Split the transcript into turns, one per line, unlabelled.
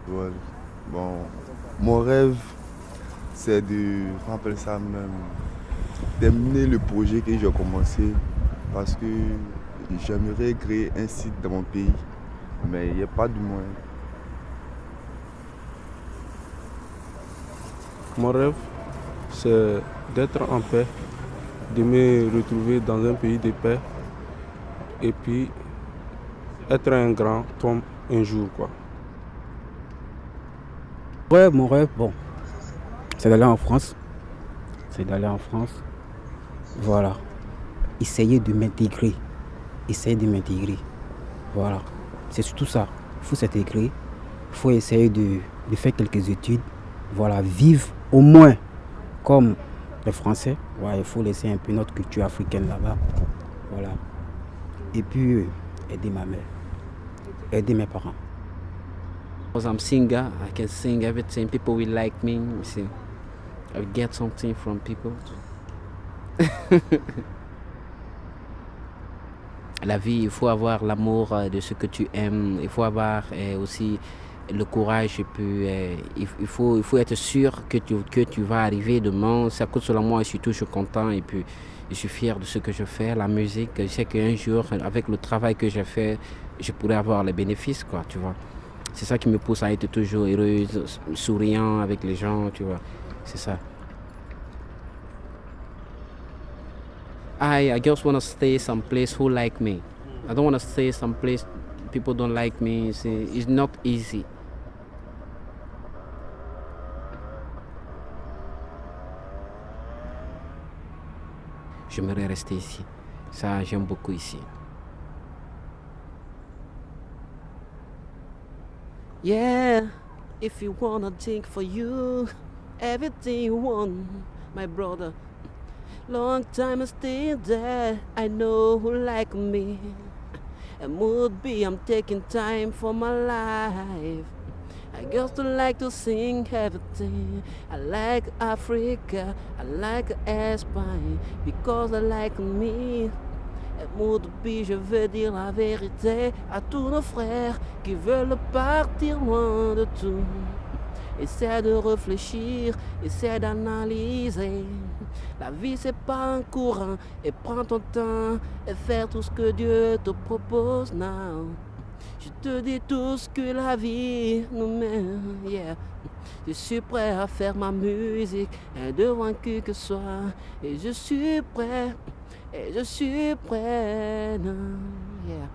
Voilà. Bon, mon rêve, c'est de, on appelle ça même, terminer le projet que j'ai commencé parce que j'aimerais créer un site dans mon pays, mais il n'y a pas de moyens.
Mon rêve, c'est d'être en paix, de me retrouver dans un pays de paix et puis être un grand homme un jour, quoi.
Ouais, mon rêve, bon, c'est d'aller en France. C'est d'aller en France. Voilà. Essayer de m'intégrer. Essayer de m'intégrer. Voilà. C'est surtout ça. Il faut s'intégrer. Il faut essayer de faire quelques études. Voilà. Vivre au moins comme les Français. Ouais, il faut laisser un peu notre culture africaine là-bas. Voilà. Et puis aider ma mère. Aider mes parents.
Because I'm singer, I can sing everything. People will like me. You see, I will get something from people. La vie, il faut avoir l'amour de ce que tu aimes. Il faut avoir aussi le courage et puis il faut être sûr que tu vas arriver demain. Ça coûte selon moi, je suis toujours content et puis je suis fier de ce que je fais, la musique. Je sais qu'un jour, avec le travail que j'ai fait, je pourrais avoir les bénéfices, quoi, tu vois. C'est ça qui me pousse à être toujours heureuse, souriant avec les gens, tu vois. C'est ça. I just want to stay someplace who like me. I don't want to stay someplace people don't like me. It's not easy. J'aimerais rester ici. Ça, j'aime beaucoup ici. Yeah, if you wanna think for you, everything you want, my brother. Long time I stay there, I know who like me. It would be I'm taking time for my life. I just like to sing everything. I like Africa, I like Espagne, because I like me. Et Moudbi, je veux dire la vérité à tous nos frères qui veulent partir loin de tout. Essaie de réfléchir, essaie d'analyser. La vie c'est pas un courant et prends ton temps et faire tout ce que Dieu te propose now. Je te dis tout ce que la vie nous mène, yeah. Je suis prêt à faire ma musique, et devant qui que soit, et je suis prêt, yeah.